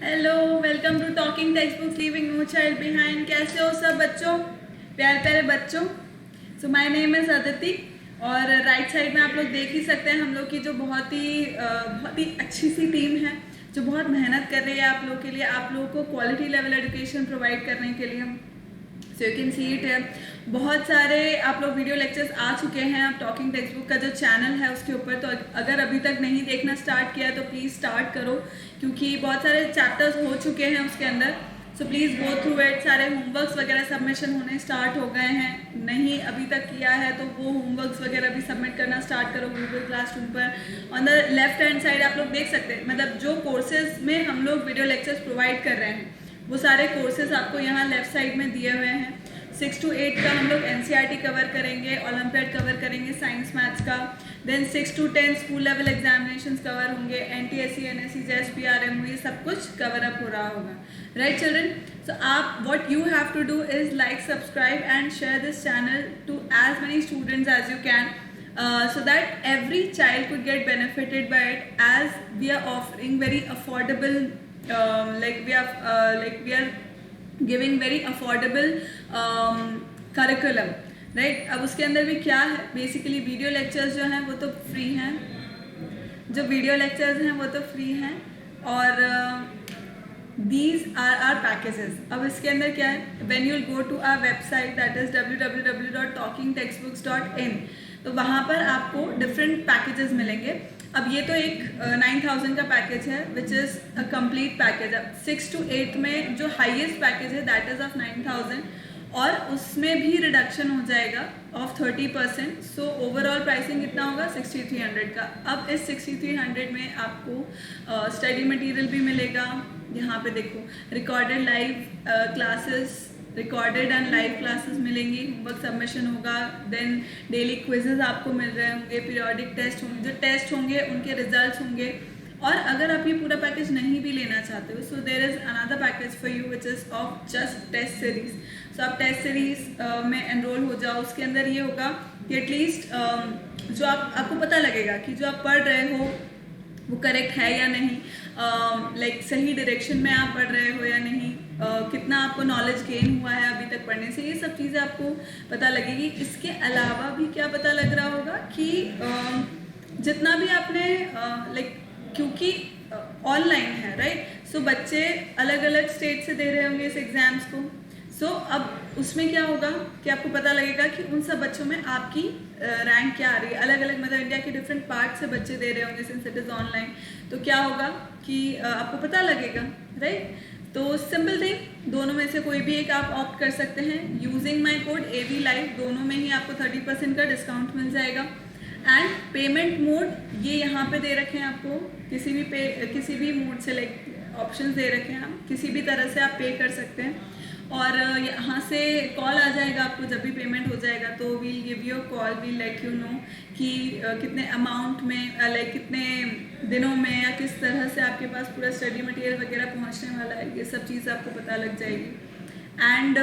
Hello, welcome to talking text books leaving no child behind. कैसे हो सब बच्चों, प्यारे प्यारे बच्चों। So my name is Aditi और राइट साइड में आप लोग देख ही सकते हैं हम लोग की जो बहुत ही अच्छी सी टीम है जो बहुत मेहनत कर रही है आप लोग के लिए, आप लोगों को क्वालिटी लेवल एजुकेशन प्रोवाइड करने के लिए। So you can see it है, बहुत सारे आप लोग वीडियो लेक्चर्स आ चुके हैं। आप टॉकिंग टेक्स्ट बुक का जो चैनल है उसके ऊपर, तो अगर अभी तक नहीं देखना स्टार्ट किया है तो प्लीज़ स्टार्ट करो, क्योंकि बहुत सारे चैप्टर्स हो चुके हैं उसके अंदर। So please go through it. सारे होमवर्क्स वगैरह सबमिशन होने स्टार्ट हो गए हैं, नहीं अभी तक किया है तो वो होमवर्क्स वगैरह भी सबमिट करना स्टार्ट करो गूगल क्लासरूम पर। On the left hand side आप लोग देख सकते हैं, मतलब जो कोर्सेज में हम लोग वीडियो लेक्चर्स प्रोवाइड कर रहे हैं वो सारे कोर्सेज आपको यहाँ लेफ्ट साइड में दिए हुए हैं। 6 to 8 का हम लोग NCERT कवर करेंगे, ओलंपियाड कवर करेंगे साइंस मैथ्स का। Then 6 to 10 school level examinations cover होंगे, NTSC, NSC, JSP, RMO, ये सब कुछ कवर अप हो रहा होगा। राइट चिल्ड्रन, सो आप what you have to do is like, subscribe and share this channel to as many students as you can, so that every child could get benefited by it, as we are offering very affordable, we are giving very affordable curriculum, right? अब उसके अंदर भी क्या है, basically video lectures जो हैं वो तो फ्री हैं, जो वीडियो लेक्चर्स हैं वो तो फ्री हैं, और these are our packages। अब इसके अंदर क्या है, when you'll go to our website that is www.talkingtextbooks.in, तो वहाँ पर आपको डिफरेंट पैकेजेस मिलेंगे। अब ये तो एक 9000 का पैकेज है which is a complete package. अब 6 to 8 में जो हाईएस्ट पैकेज है दैट इज़ ऑफ 9000, और उसमें भी रिडक्शन हो जाएगा ऑफ 30%। सो ओवरऑल प्राइसिंग कितना होगा, 6300 का। अब इस 6300 में आपको स्टडी मटेरियल भी मिलेगा। यहाँ पे देखो, recorded live classes, recorded and live classes मिलेंगी, होमवर्क सबमिशन होगा, देन डेली क्विजेज आपको मिल रहे होंगे, पीरियोडिक टेस्ट होंगे, जो टेस्ट होंगे उनके रिजल्ट्स होंगे। और अगर आप ये पूरा पैकेज नहीं भी लेना चाहते हो, so there is another package for you which is of just test series. सो आप टेस्ट सीरीज में एनरोल हो जाओ। उसके अंदर ये होगा कि एटलीस्ट जो आपको पता लगेगा कि जो आप पढ़ रहे हो वो करेक्ट है या नहीं, लाइक सही डायरेक्शन में आप पढ़ रहे हो या नहीं, कितना आपको नॉलेज गेन हुआ है अभी तक पढ़ने से, ये सब चीज़ें आपको पता लगेगी। इसके अलावा भी क्या पता लग रहा होगा कि जितना भी आपने लाइक, क्योंकि ऑनलाइन है राइट, सो बच्चे अलग अलग स्टेट से दे रहे होंगे इस एग्ज़ाम्स को। सो अब उसमें क्या होगा कि आपको पता लगेगा कि उन सब बच्चों में आपकी रैंक क्या आ रही है। अलग अलग मतलब इंडिया के डिफरेंट पार्ट से बच्चे दे रहे होंगे सिंस इट इज़ ऑनलाइन, तो क्या होगा कि आपको पता लगेगा, राइट? तो सिंपल थिंग, दोनों में से कोई भी एक आप ऑप्ट कर सकते हैं। Using my code AV Live, दोनों में ही आपको 30% का डिस्काउंट मिल जाएगा। एंड पेमेंट मोड ये यहाँ पे दे रखे हैं आपको, किसी भी मोड से लाइक ऑप्शंस दे रखे हैं, हम किसी भी तरह से आप पे कर सकते हैं। और यहाँ से कॉल आ जाएगा आपको जब भी पेमेंट हो जाएगा, तो we'll give you a call, we'll let you know कि कितने अमाउंट में, लाइक कितने दिनों में या किस तरह से आपके पास पूरा स्टडी मटेरियल वगैरह पहुँचने वाला है, ये सब चीज़ आपको पता लग जाएगी। And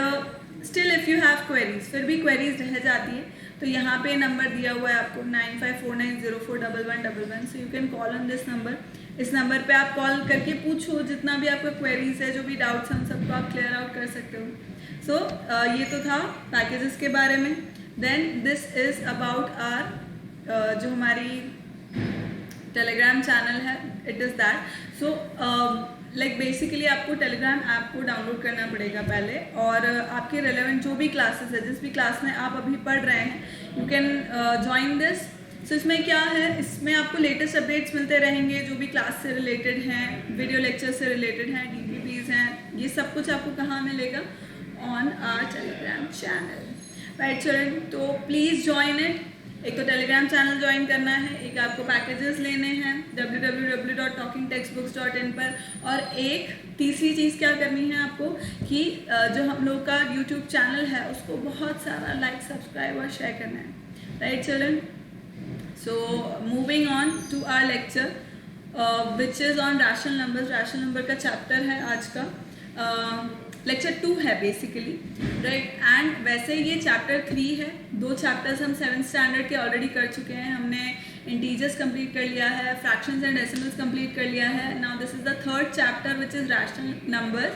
still if you have queries, फिर भी क्वेरीज रह जाती है, तो यहाँ पे नंबर दिया हुआ है आपको 9549041111, so you can call on this number. इस नंबर पे आप कॉल करके पूछो जितना भी आपका क्वेरीज है, जो भी डाउट्स हम सबको आप क्लियर आउट कर सकते हो। सो ये तो था पैकेजेस के बारे में। Then this is about our जो हमारी टेलीग्राम चैनल है, it is that. So like basically आपको टेलीग्राम ऐप को डाउनलोड करना पड़ेगा पहले, और आपके रिलेवेंट जो भी क्लासेस है, जिस भी क्लास में आप अभी पढ़ रहे हैं, यू कैन ज्वाइन दिस। सो इसमें क्या है, इसमें आपको लेटेस्ट अपडेट्स मिलते रहेंगे, जो भी क्लास से रिलेटेड हैं, वीडियो लेक्चर से रिलेटेड हैं, DPPs हैं, ये सब कुछ आपको कहाँ मिलेगा, on our Telegram channel, right children? तो प्लीज़ ज्वाइन इट। एक तो टेलीग्राम चैनल ज्वाइन करना है, एक आपको पैकेजेस लेने हैं www.talkingtextbooks.in पर, और एक तीसरी चीज़ क्या करनी है आपको कि जो हम लोग का YouTube चैनल है उसको बहुत सारा लाइक, सब्सक्राइब और शेयर करना है, right children? So moving on to our lecture which is on rational numbers. Rational number का चैप्टर है आज का, लेक्चर 2 है बेसिकली, राइट? एंड वैसे ये चैप्टर 3 है, 2 चैप्टर्स हम 7th स्टैंडर्ड के ऑलरेडी कर चुके हैं। हमने इंटीजर्स कंप्लीट कर लिया है, फ्रैक्शंस एंड डेसिमल्स कंप्लीट कर लिया है. Now this is the third chapter which is rational numbers,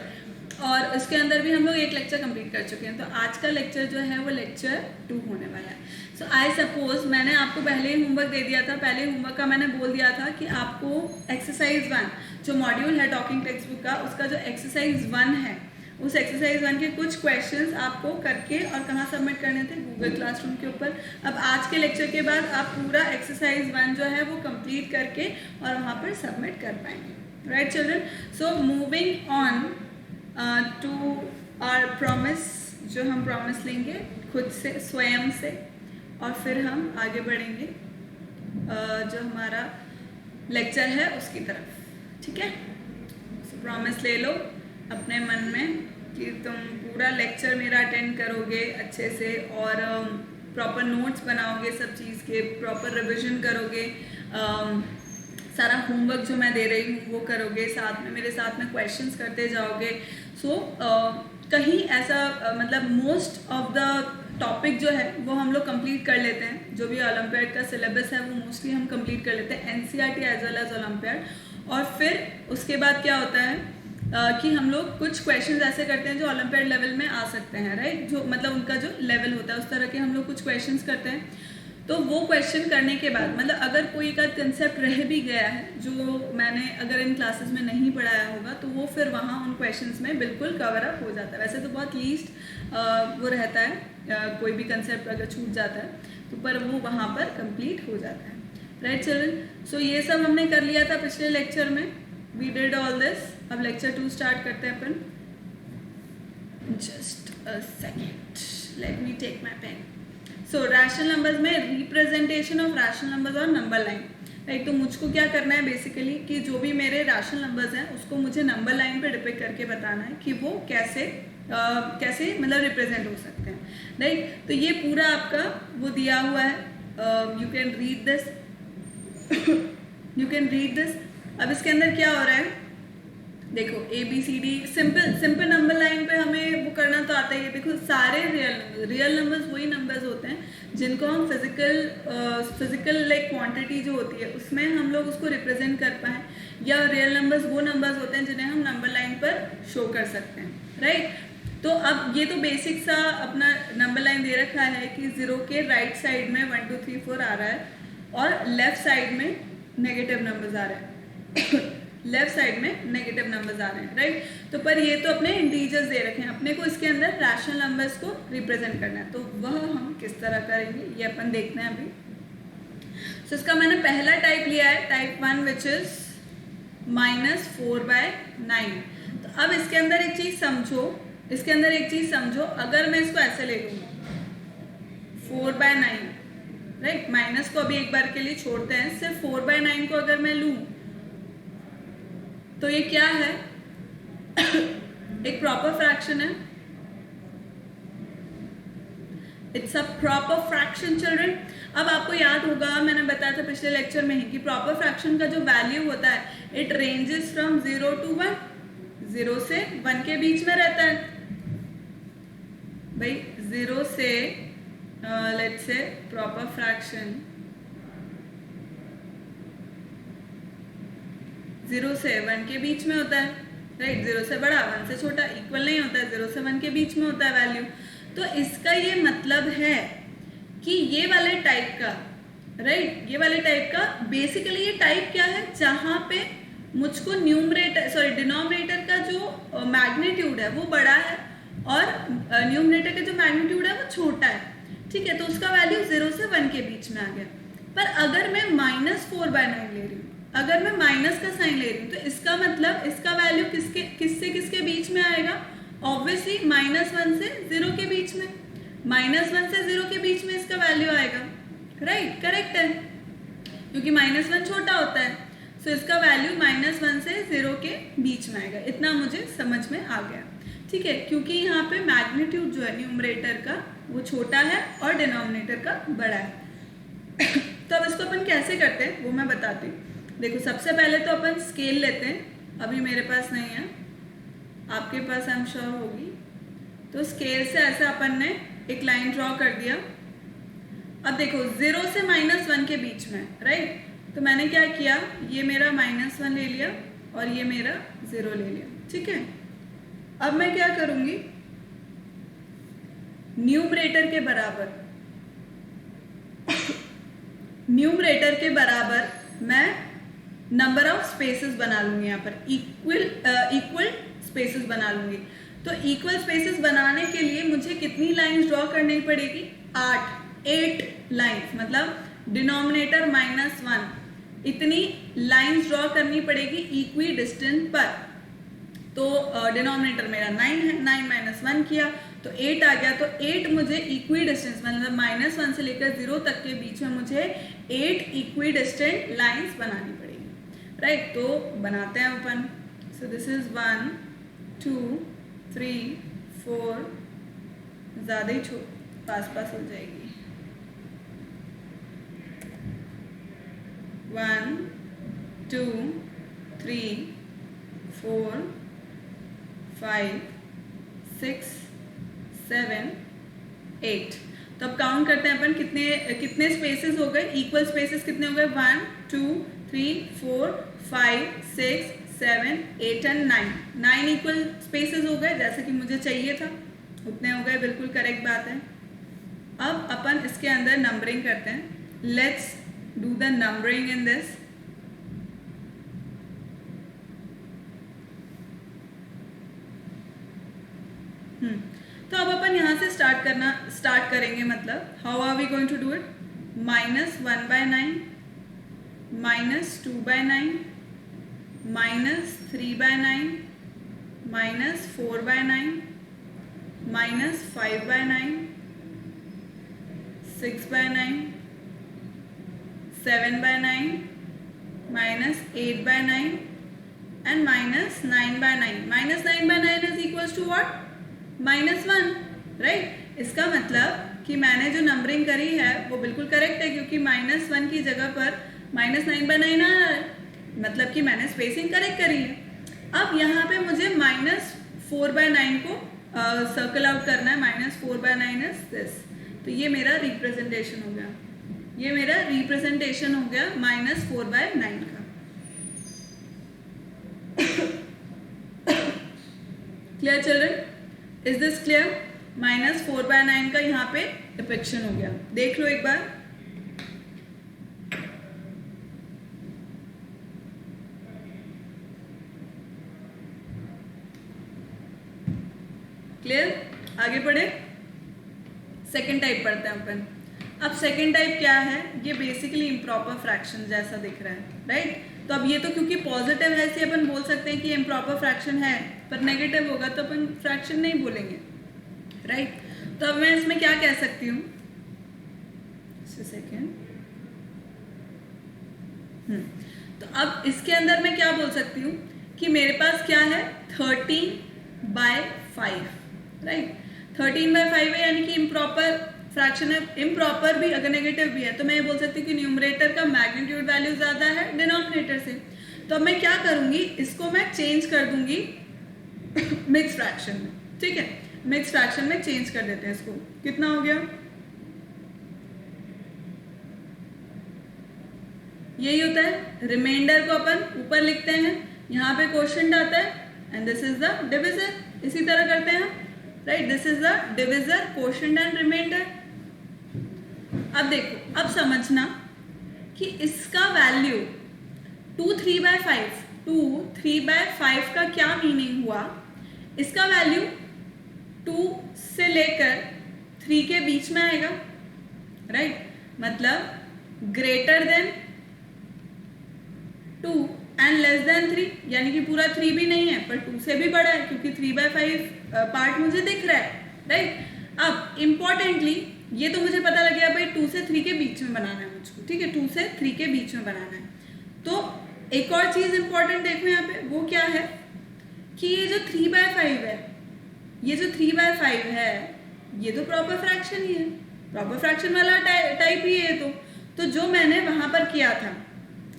और उसके अंदर भी हम लोग एक लेक्चर कंप्लीट कर चुके हैं. तो आज का लेक्चर जो है वो लेक्चर 2 होने वाला है. सो आई सपोज मैंने आपको पहले ही होमवर्क दे दिया था. पहले होमवर्क का मैंने बोल दिया था कि आपको एक्सरसाइज 1 जो मॉड्यूल है टॉकिंग टेक्स्ट बुक का, उसका जो एक्सरसाइज 1 है, उस एक्सरसाइज 1 के कुछ क्वेश्चंस आपको करके और कहाँ सबमिट करने थे, गूगल क्लासरूम के ऊपर. अब आज के लेक्चर के बाद आप पूरा एक्सरसाइज 1 जो है वो कंप्लीट करके और वहाँ पर सबमिट कर पाएंगे. Right children, so moving on to our promise, जो हम प्रॉमिस लेंगे खुद से, स्वयं से, और फिर हम आगे बढ़ेंगे जो हमारा लेक्चर है उसकी तरफ. ठीक है, सो प्रॉमिस ले लो अपने मन में कि तुम पूरा लेक्चर मेरा अटेंड करोगे अच्छे से, और प्रॉपर नोट्स बनाओगे, सब चीज़ के प्रॉपर रिविजन करोगे, सारा होमवर्क जो मैं दे रही हूँ वो करोगे, साथ में मेरे साथ में क्वेश्चंस करते जाओगे. सो कहीं ऐसा मतलब मोस्ट ऑफ द टॉपिक जो है वो हम लोग कंप्लीट कर लेते हैं. जो भी ओलंपियाड का सिलेबस है वो मोस्टली हम कंप्लीट कर लेते हैं, NCERT as well as Olympiad. और फिर उसके बाद क्या होता है कि हम लोग कुछ क्वेश्चंस ऐसे करते हैं जो ओलंपियाड लेवल में आ सकते हैं. राइट, जो मतलब उनका जो लेवल होता है उस तरह के हम लोग कुछ क्वेश्चंस करते हैं. तो वो क्वेश्चन करने के बाद मतलब अगर कोई का कंसेप्ट रह भी गया है जो मैंने अगर इन क्लासेस में नहीं पढ़ाया होगा, तो वो फिर वहाँ उन क्वेश्चंस में बिल्कुल कवर अप हो जाता है. वैसे तो बहुत लीस्ट वो रहता है, कोई भी कंसेप्ट अगर छूट जाता है तो पर वो वहाँ पर कंप्लीट हो जाता है. राइट चिल्ड्रन, सो ये सब हमने कर लिया था पिछले लेक्चर में. We did all this. अब लेक्चर 2 स्टार्ट करते हैं अपन. Just a second, let me take my pen. So rational numbers में रिप्रेजेंटेशन ऑफ रैशनल नंबर्स और नंबर लाइन. राइट, तो मुझको क्या करना है बेसिकली कि जो भी मेरे रैशनल नंबर्स हैं उसको मुझे नंबर लाइन पे डिपिक्ट करके बताना है कि वो कैसे कैसे मतलब रिप्रेजेंट हो सकते हैं. राइट, तो ये पूरा आपका वो दिया हुआ है. You can read this, you can read this. अब इसके अंदर क्या हो रहा है देखो, ABCD सिंपल नंबर लाइन पे हमें वो करना तो आता ही है. देखो सारे रियल नंबर्स वही नंबर्स होते हैं जिनको हम फिजिकल लाइक क्वांटिटी जो होती है उसमें हम लोग उसको रिप्रेजेंट कर पाएँ, या रियल नंबर्स वो नंबर्स होते हैं जिन्हें हम नंबर लाइन पर शो कर सकते हैं. राइट, तो अब ये तो बेसिक सा अपना नंबर लाइन दे रखा है कि 0 के राइट साइड में 1 2 3 4 आ रहा है और लेफ्ट साइड में नेगेटिव नंबर्स आ रहे हैं. लेफ्ट साइड में नेगेटिव नंबर्स आ रहे हैं. राइट, तो पर ये तो अपने इंटीजर्स दे रखे हैं, अपने को इसके अंदर रैशनल नंबर्स को रिप्रेजेंट करना है. तो वह हम किस तरह करेंगे ये अपन देखते हैं अभी. सो इसका मैंने पहला टाइप लिया है, टाइप 1, विच इज -4/9. तो अब इसके अंदर एक चीज समझो, अगर मैं इसको ऐसे ले लूँ 4/9. राइट, माइनस को अभी एक बार के लिए छोड़ते हैं, सिर्फ 4/9 को अगर मैं लूँ तो ये क्या है एक प्रॉपर फ्रैक्शन है. It's a proper fraction children. अब आपको याद होगा मैंने बताया था पिछले लेक्चर में ही कि प्रॉपर फ्रैक्शन का जो वैल्यू होता है इट रेंजेस फ्रॉम 0 to 1, 0 से 1 के बीच में रहता है भाई. 0 से लेट्स से प्रॉपर फ्रैक्शन 0 से 1 के बीच में होता है. राइट, 0 से बड़ा 1 से छोटा इक्वल नहीं होता है, 0 से 1 के बीच में होता है वैल्यू. तो इसका ये मतलब है कि ये वाले टाइप का, राइट, ये वाले टाइप का बेसिकली ये टाइप क्या है जहाँ पे मुझको डिनोमिनेटर का जो मैग्नीट्यूड है वो बड़ा है और न्यूमरेटर का जो मैग्नीट्यूड है वो छोटा है. ठीक है, तो उसका वैल्यू 0 से 1 के बीच में आ गया. पर अगर मैं -4/9 ले रही हूँ, अगर मैं माइनस का साइन ले रही हूँ, तो इसका मतलब इसका वैल्यू किसके बीच में आएगा? ऑब्वियसली -1 से 0 के बीच में. -1 से 0 के बीच में इसका वैल्यू आएगा. राइट, करेक्ट है, क्योंकि -1 छोटा होता है. सो इसका वैल्यू -1 से 0 के बीच में आएगा. इतना मुझे समझ में आ गया. ठीक है, क्योंकि यहाँ पे मैग्नीट्यूड जो है न्यूमरेटर का वो छोटा है और डिनोमिनेटर का बड़ा है. तो अब इसको अपन कैसे करते हैं वो मैं बताती हूँ. देखो, सबसे पहले तो अपन स्केल लेते हैं. अभी मेरे पास नहीं है, आपके पास आई एम श्योर होगी. तो स्केल से ऐसे अपन ने एक लाइन ड्रॉ कर दिया. अब देखो 0 से -1 के बीच में, राइट, तो मैंने क्या किया, ये मेरा -1 ले लिया और ये मेरा 0 ले लिया, ठीक है। अब मैं क्या करूंगी, न्यूमरेटर के बराबर मैं नंबर ऑफ स्पेसेस बना लूंगी, यहाँ पर इक्वल स्पेसेस बना लूंगी। तो इक्वल स्पेसेस बनाने के लिए मुझे कितनी लाइंस ड्रॉ करनी पड़ेगी, 8 लाइंस, मतलब डिनोमिनेटर -1, इतनी लाइंस ड्रॉ करनी पड़ेगी इक्वी डिस्टेंस पर। तो डिनोमिनेटर मेरा 9 है, 9 - 1 किया तो 8 आ गया। तो 8 मुझे इक्वी डिस्टेंस, मतलब -1 से लेकर 0 तक के बीच में मुझे 8 इक्वी डिस्टेंट लाइंस बनानी पड़ेगी, राइट। तो बनाते हैं अपन। सो दिस इज 1 2 3 4, ज़्यादा ही पास हो जाएगी, 1 2 3 4 5 6 7 8। तो अब काउंट करते हैं अपन कितने स्पेसेस हो गए, इक्वल स्पेसेस कितने हो गए, 1 2 3 4 5 6 7 8 एंड 9 इक्वल स्पेसेस हो गए, जैसे कि मुझे चाहिए था उतने हो गए, बिल्कुल करेक्ट बात है। अब अपन इसके अंदर नंबरिंग करते हैं। Let's do the numbering in this. तो अब अपन यहाँ से स्टार्ट करेंगे, मतलब how are we going to do it, -1/9, -2/9, -3/9, -4/9, -5/9, 6/9, 7/9, -8/9 and -9/9. -9/9 is equals to what? -1, right. इसका मतलब कि मैंने जो नंबरिंग करी है वो बिल्कुल करेक्ट है, क्योंकि -1 की जगह पर -9/9 आ रहा है, मतलब कि मैंने स्पेसिंग करेक्ट करी है। अब यहाँ पे मुझे -4/9 को सर्कल आउट करना है। -4/9 इज दिस। तो ये मेरा रिप्रेजेंटेशन हो गया, -4/9 का। Clear children, is this clear? -4/9 का यहाँ पे डिपिक्शन हो गया, देख लो एक बार। क्लियर? आगे बढ़े, सेकेंड टाइप पढ़ते हैं अपन। अब सेकेंड टाइप क्या है, ये बेसिकली इम्प्रॉपर फ्रैक्शन जैसा दिख रहा है, राइट। तो अब ये तो क्योंकि पॉजिटिव है इसलिए अपन बोल सकते हैं कि इम्प्रॉपर फ्रैक्शन है, पर नेगेटिव होगा तो अपन फ्रैक्शन नहीं बोलेंगे, राइट। तो अब मैं इसमें क्या कह सकती हूँ, सेकेंड। तो अब इसके अंदर मैं क्या बोल सकती हूँ कि मेरे पास क्या है, 13/5, राइट। 13/5 है, यानी कि इम्प्रॉपर फ्रैक्शन है। इम्प्रॉपर भी अगर नेगेटिव भी है तो मैं ये बोल सकती हूँ कि न्यूमरेटर का मैग्नीट्यूड वैल्यू ज्यादा है डिनोमिनेटर से। तो अब मैं क्या करूंगी, इसको मैं चेंज कर दूंगी मिक्स फ्रैक्शन में, ठीक है। मिक्स फ्रैक्शन में चेंज कर देते हैं इसको। कितना हो गया, यही होता है। रिमाइंडर को अपन ऊपर लिखते हैं, यहाँ पे क्वोशिएंट आता है and this is the divisor. इसी तरह करते हैं, right. This is the divisor, quotient and remainder. अब देखो, अब समझना कि इसका वैल्यू 2 3/5 का क्या मीनिंग हुआ। इसका वैल्यू 2 से लेकर 3 के बीच में आएगा, राइट। मतलब greater than 2 and less than 3, यानी कि पूरा 3 भी नहीं है पर 2 से भी बड़ा है, क्योंकि 3/5 पार्ट मुझे दिख रहा है, राइट। अब इम्पॉर्टेंटली ये तो मुझे पता लग गया भाई 2 से 3 के बीच में बनाना है मुझको, ठीक है। 2 से 3 के बीच में बनाना है। तो एक और चीज इंपॉर्टेंट देखो यहाँ पे, वो क्या है कि ये जो 3/5 है, ये जो 3/5 है, ये तो प्रॉपर फ्रैक्शन ही है, प्रॉपर फ्रैक्शन वाला टाइप ही है। तो जो मैंने वहां पर किया था,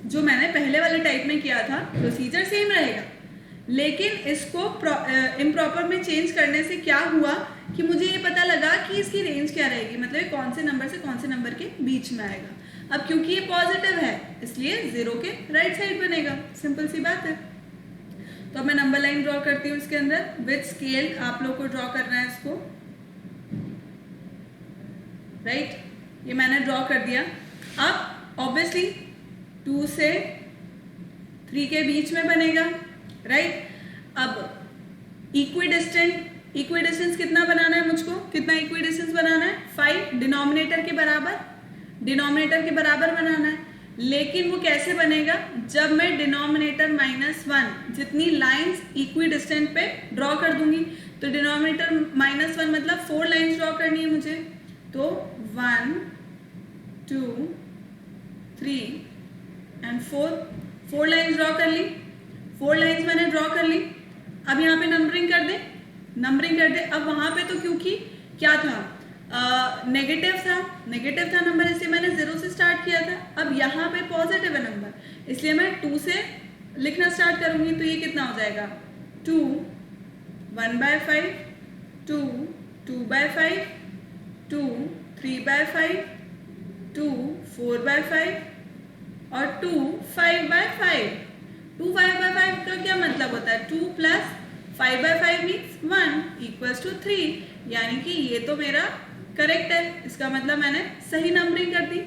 जो मैंने पहले वाले टाइप में किया था, प्रोसीजर सेम रहेगा, लेकिन इसको इम्प्रॉपर में चेंज करने से क्या हुआ कि मुझे ये पता लगा कि इसकी रेंज क्या रहेगी, मतलब ये कौन से नंबर से कौन से नंबर के बीच में आएगा। अब क्योंकि ये पॉजिटिव है इसलिए 0 के राइट साइड बनेगा, सिंपल सी बात है। तो अब मैं नंबर लाइन ड्रॉ करती हूँ इसके अंदर, विथ स्केल आप लोग को ड्रॉ करना है इसको, राइट। ये मैंने ड्रॉ कर दिया। अब ऑब्वियसली 2 से 3 के बीच में बनेगा, राइट। अब इक्विडिस्टेंस कितना बनाना है मुझको, कितना इक्विडिस्टेंस बनाना है, 5 डिनोमिनेटर के बराबर बनाना है। लेकिन वो कैसे बनेगा, जब मैं डिनोमिनेटर -1 जितनी लाइंस इक्विडिस्टेंट पे ड्रॉ कर दूंगी। तो डिनोमिनेटर -1 मतलब 4 लाइंस ड्रॉ करनी है मुझे। तो 1 2 3 एंड 4 लाइंस ड्रॉ कर ली। 4 लाइंस मैंने ड्रॉ कर ली। अब यहाँ पे नंबरिंग कर दे। अब वहां पे तो क्योंकि क्या था, नेगेटिव था नंबर, इसलिए मैंने 0 से स्टार्ट किया था। अब यहाँ पे पॉजिटिव है नंबर, इसलिए मैं 2 से लिखना स्टार्ट करूंगी। तो ये कितना हो जाएगा, 2 1/5, 2 2/5, 2 3/5, 2 4/5 और 2 5/5। 2 5/5 का क्या मतलब होता है, 2 + 5/5 मीन्स 1 = 3, यानी कि ये तो मेरा करेक्ट है। इसका मतलब मैंने सही नंबरिंग कर दी।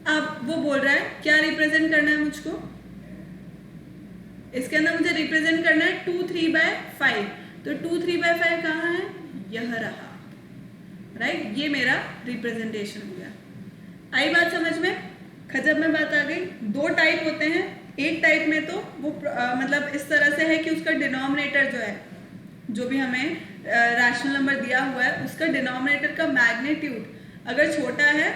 अब वो बोल रहा है क्या रिप्रेजेंट करना है मुझको, इसके अंदर मुझे रिप्रेजेंट करना है 2 3/5। तो 2 3/5 कहाँ है, यह रहा, राइट। ये मेरा रिप्रेजेंटेशन हो गया। आई बात समझ में, खजब में बात आ गई। 2 टाइप होते हैं। एक टाइप में तो वो मतलब इस तरह से है कि उसका डिनोमिनेटर जो है, जो भी हमें रैशनल नंबर दिया हुआ है, उसका डिनोमिनेटर का मैग्नीट्यूड अगर छोटा है,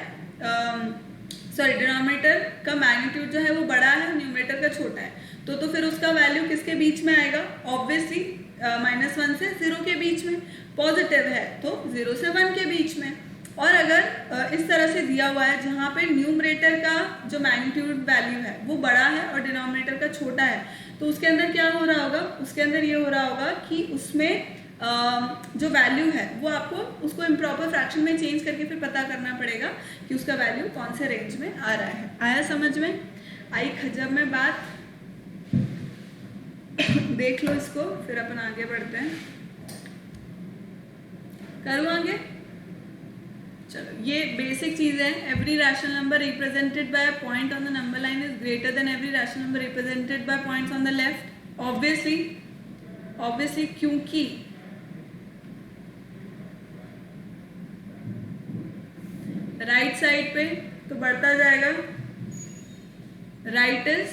डिनोमिनेटर का मैग्नीट्यूड जो है वो बड़ा है, न्यूमरेटर का छोटा है, तो फिर उसका वैल्यू किसके बीच में आएगा, ऑब्वियसली -1 से 0 के बीच में। पॉजिटिव है तो 0 से 1 के बीच में। और अगर इस तरह से दिया हुआ है जहाँ पे न्यूमरेटर का जो मैग्नीट्यूड वैल्यू है वो बड़ा है और डिनोमिनेटर का छोटा है, तो उसके अंदर क्या हो रहा होगा, उसके अंदर ये हो रहा होगा कि उसमें जो वैल्यू है वो आपको उसको इम्प्रॉपर फ्रैक्शन में चेंज करके फिर पता करना पड़ेगा कि उसका वैल्यू कौन से रेंज में आ रहा है। आया समझ में, आई खजब में बात। देख लो इसको, फिर अपन आगे बढ़ते हैं। करूँ आगे, चलो। ये बेसिक चीज है। Every rational number represented by a point on the number line is greater than every rational number represented by points on the left. Obviously क्योंकि राइट साइड पे तो बढ़ता जाएगा, right is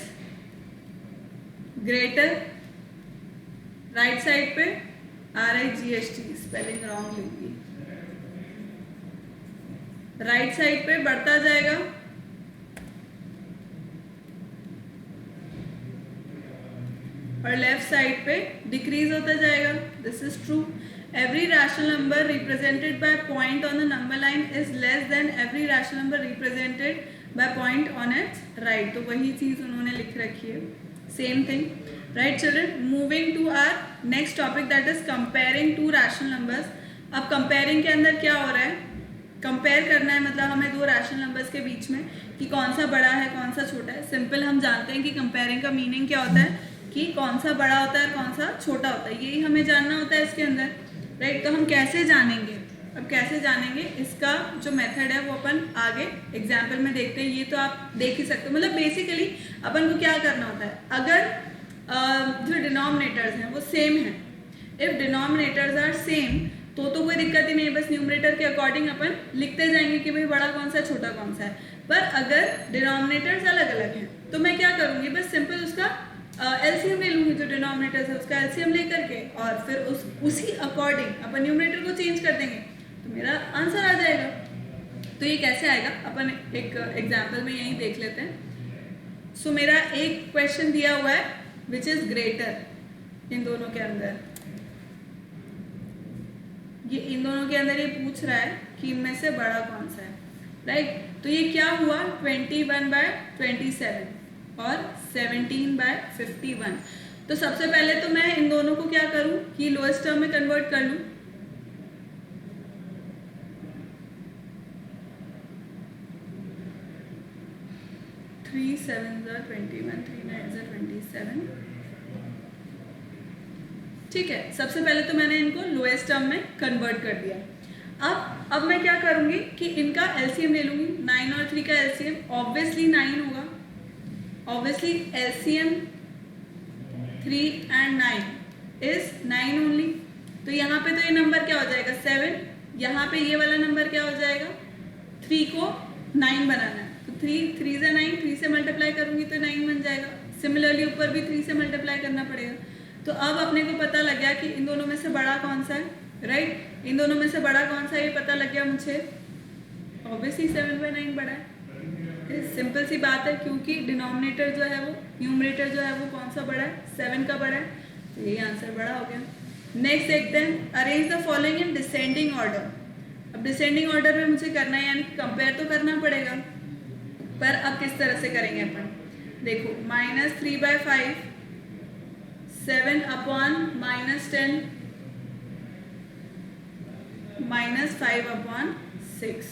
greater, right side पे RIGHT, spelling wrong लिखी, right side पे बढ़ता जाएगा, और लेफ्ट साइड पे डिक्रीज होता जाएगा। This is true. Every rational number represented by a point on the number line is less than every rational number represented by a point on its right. तो वही चीज उन्होंने लिख रखी है, same thing, right children? Moving to our next topic, that is comparing two rational numbers. अब comparing के अंदर क्या हो रहा है, कंपेयर करना है, मतलब हमें 2 रैशनल नंबर्स के बीच में कि कौन सा बड़ा है कौन सा छोटा है। सिंपल हम जानते हैं कि कंपेयरिंग का मीनिंग क्या होता है कि कौन सा बड़ा होता है कौन सा छोटा होता है, यही हमें जानना होता है इसके अंदर, राइट। तो हम कैसे जानेंगे, अब कैसे जानेंगे, इसका जो मेथड है वो अपन आगे एग्जाम्पल में देखते हैं। ये तो आप देख ही सकते हो। मतलब बेसिकली अपन को क्या करना होता है, अगर जो डिनोमिनेटर्स हैं वो सेम हैं, इफ डिनोमिनेटर्स आर सेम तो कोई दिक्कत ही नहीं है, बस न्यूमरेटर के अकॉर्डिंग अपन लिखते जाएंगे कि भाई बड़ा कौन सा है छोटा कौन सा है। पर अगर डिनोमिनेटर्स अलग अलग हैं तो मैं क्या करूँगी, बस सिंपल उसका एलसीएम ले लूँगी, जो डिनोमिनेटर्स है उसका एलसीएम ले करके और फिर उसी अकॉर्डिंग अपन न्यूमरेटर को चेंज कर देंगे तो मेरा आंसर आ जाएगा। तो ये कैसे आएगा अपन एक एग्जाम्पल में यही देख लेते हैं। सो मेरा एक क्वेश्चन दिया हुआ है विच इज ग्रेटर इन दोनों के अंदर, ये इन दोनों के अंदर ये पूछ रहा है कि इनमें से बड़ा कौन सा है, राइट। तो ये क्या हुआ, 21/27 और 17/51। तो सबसे पहले तो मैं इन दोनों को क्या करूं कि लोएस्ट टर्म में कन्वर्ट कर लूं, 7 ज़ा 21, 3 9 ज़ा 27। ठीक है, सबसे पहले तो मैंने इनको लोएस्ट टर्म में कन्वर्ट कर दिया। अब मैं क्या करूँगी कि इनका एलसीएम ले लूँगी। 9 और 3 का एलसीएम ऑब्वियसली 9 होगा। Obviously LCM 3 and 9 is 9 only. तो यहाँ पे तो ये नंबर क्या हो जाएगा 7, यहाँ पे ये वाला नंबर क्या हो जाएगा 3 को 9 बनाना है। तो 3 ज़ा 9, 3 से मल्टीप्लाई करूँगी तो 9 बन जाएगा। सिमिलरली ऊपर भी 3 से मल्टीप्लाई करना पड़ेगा। तो अब अपने को पता लग गया कि इन दोनों में से बड़ा कौन सा है, राइट। इन दोनों में से बड़ा कौन सा है ये पता लग गया मुझे। ऑब्वियसली 7/9 बड़ा है। सिंपल सी बात है, क्योंकि डिनोमिनेटर जो है वो न्यूमरेटर जो है वो कौन सा बड़ा है 7 का बड़ा है। तो यही आंसर बड़ा हो गया। नेक्स्ट देखते हैं, arrange the following in descending order. अब डिसेंडिंग ऑर्डर में मुझे करना है, यानी कंपेयर तो करना पड़ेगा, पर अब किस तरह से करेंगे अपन। देखो -3/5, 7/-10, -5/6,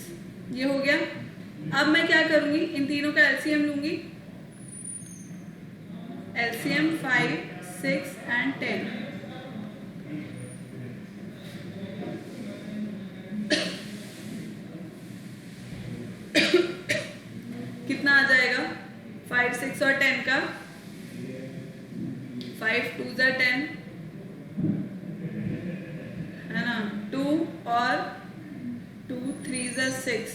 ये हो गया। अब मैं क्या करूंगी, इन तीनों का एलसीएम लूंगी। LCM 5, 6 and 10। कितना आ जाएगा 5, 6 और 10 का 5 2 ज़ा 10 है ना, 2 और 2 3 ज़ा 6,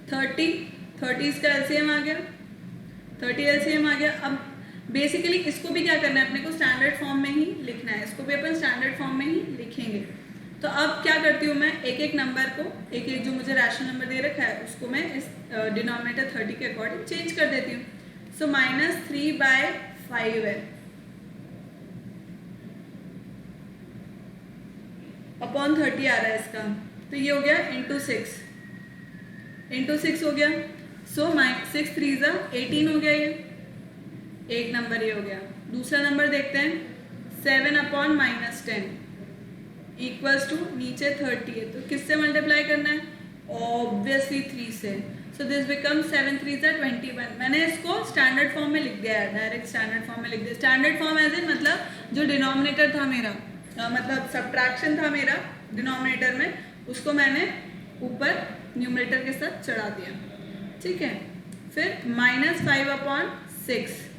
30 का एलसीएम आ गया। 30 एलसीएम आ गया। अब बेसिकली इसको भी क्या करना है अपने को स्टैंडर्ड फॉर्म में ही लिखना है। इसको भी अपन स्टैंडर्ड फॉर्म में ही लिखेंगे। तो अब क्या करती हूँ मैं, एक एक नंबर को, एक एक जो मुझे रैशनल नंबर दे रखा है उसको मैं इस डिनोमिनेटर 30 के अकॉर्डिंग चेंज कर देती हूँ। सो -3/5 है अपॉन 30 आ रहा है इसका। तो ये हो गया इंटू 6 हो गया। सो 6 3 ज़ा 18 हो गया। ये एक नंबर ये हो गया। दूसरा नंबर देखते हैं, 7/-10 इक्वल्स टू नीचे 30 है, तो किससे मल्टीप्लाई करना है, ऑब्वियसली 3 से। सो दिस बिकम 7 3 ज़ा 21। मैंने इसको स्टैंडर्ड फॉर्म में लिख दिया है, डायरेक्ट स्टैंडर्ड फॉर्म में लिख दिया। स्टैंडर्ड फॉर्म एज इन मतलब जो डिनोमिनेटर था मेरा, मतलब सब्ट्रैक्शन था मेरा डिनोमिनेटर में, उसको मैंने ऊपर न्यूमरेटर के साथ चढ़ा दिया। ठीक है, फिर -5/6।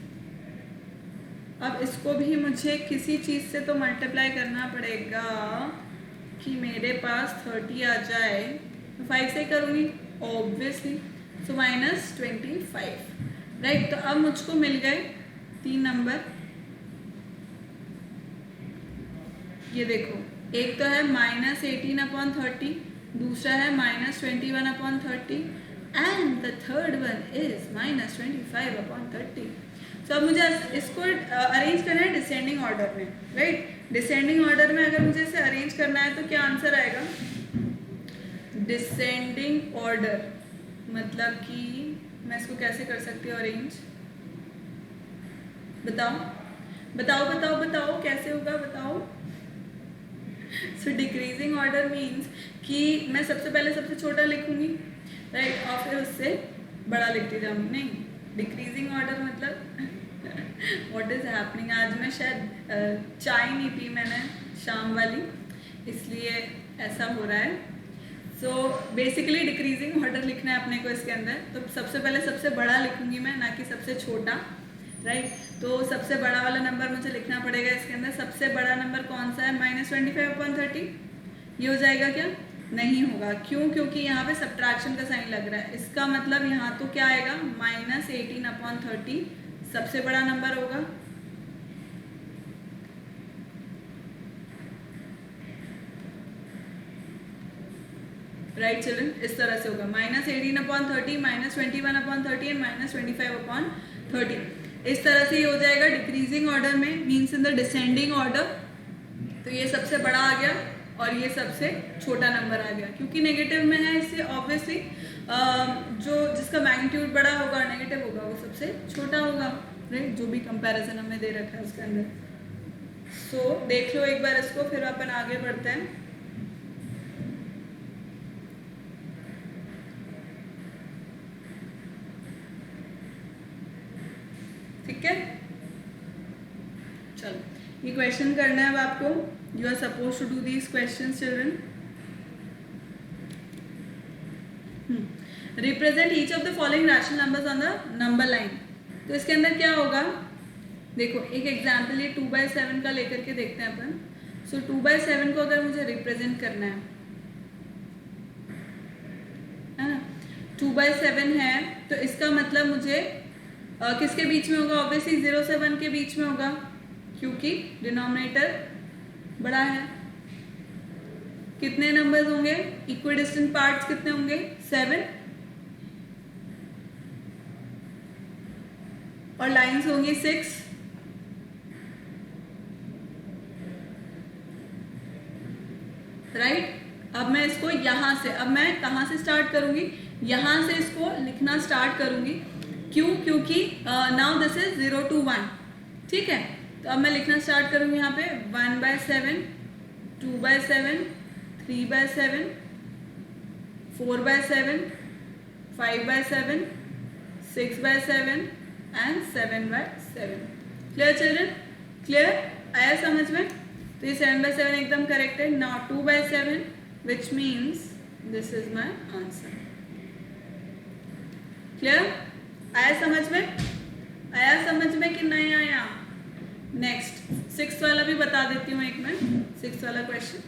अब इसको भी मुझे किसी चीज़ से तो मल्टीप्लाई करना पड़ेगा कि मेरे पास 30 आ जाए। तो 5 से करूँगी ऑब्वियसली। सो -25, राइट। तो अब मुझको मिल गए 3 नंबर। ये देखो, एक तो है -18/30, दूसरा है -21/30 and the third one is -25/30। तो अब मुझे इसको अरेंज करना है डिसेंडिंग ऑर्डर में, राइट। डिसेंडिंग ऑर्डर में अगर मुझे इसे अरेंज करना है तो क्या आंसर आएगा, डिसेंडिंग ऑर्डर मतलब कि मैं इसको कैसे कर सकती हूँ अरेंज, बताओ कैसे होगा, बताओ। सो डिक्रीजिंग ऑर्डर मीन्स कि मैं सबसे पहले सबसे छोटा लिखूंगी, राइट, और फिर उससे बड़ा लिखती जाऊंगी। नहीं, डिक्रीजिंग ऑर्डर मतलब व्हाट इज हैपनिंग। आज मैं शायद चाय नहीं पी मैंने शाम वाली, इसलिए ऐसा हो रहा है। सो बेसिकली डिक्रीजिंग ऑर्डर लिखना है अपने को इसके अंदर। तो सबसे पहले सबसे बड़ा लिखूंगी मैं, ना कि सबसे छोटा, राइट। तो सबसे बड़ा वाला नंबर मुझे लिखना पड़ेगा इसके अंदर। सबसे बड़ा नंबर कौन सा है, -25/30। ये हो जाएगा क्या, नहीं होगा। क्यों, क्योंकि यहाँ पे सब्ट्रैक्शन का साइन लग रहा है। इसका मतलब यहाँ तो क्या आएगा, -18/30 सबसे बड़ा नंबर होगा। राइट चिल्ड्रन, इस तरह से होगा -18/30, -21/30 एंड -25/30। इस तरह से ये हो जाएगा डिक्रीजिंग ऑर्डर में, means in the descending order. तो ये सबसे बड़ा आ गया और ये सबसे छोटा नंबर आ गया। क्योंकि नेगेटिव में है, इससे ऑब्वियसली जो जिसका मैग्नीट्यूड बड़ा होगा नेगेटिव होगा वो सबसे छोटा होगा, राइट। जो भी कंपैरिजन हमें दे रखा है उसके अंदर। सो देख लो एक बार इसको, फिर अपन आगे बढ़ते हैं। चलो ये क्वेश्चन करना है अब आपको. You are suppose to do these question children. Represent each of the following rational numbers on the number line. तो इसके अंदर क्या होगा, देखो एक एग्जाम्पल ये 2/7 का लेकर के देखते हैं अपन. सो 2/7 को अगर मुझे रिप्रेजेंट करना है ना, 2/7 है तो इसका मतलब मुझे किसके बीच में होगा, ऑब्वियसली 0 से 1 के बीच में होगा क्योंकि डिनोमिनेटर बड़ा है. कितने नंबर्स होंगे, इक्विडिस्टेंट पार्ट्स कितने होंगे, 7 और लाइंस होंगी 6. राइट. अब मैं इसको यहां से, अब मैं कहां से स्टार्ट करूंगी, यहां से इसको लिखना स्टार्ट करूंगी. क्यों, क्योंकि नाउ दिस इज 0 to 1. ठीक है, तो अब मैं लिखना स्टार्ट करूंगी यहाँ पे 1/7, 2/7, 3/7, 4/7, 5/7, 6/7 एंड 7/7. क्लियर चिल्ड्रन, क्लियर आया समझ में. तो ये 7/7 एकदम करेक्ट है. Now 2/7 which means this is my answer. Clear आया समझ में, आया समझ में कि नहीं आया. नेक्स्ट 6 वाला भी बता देती हूँ एक मैं. 6 वाला क्वेश्चन,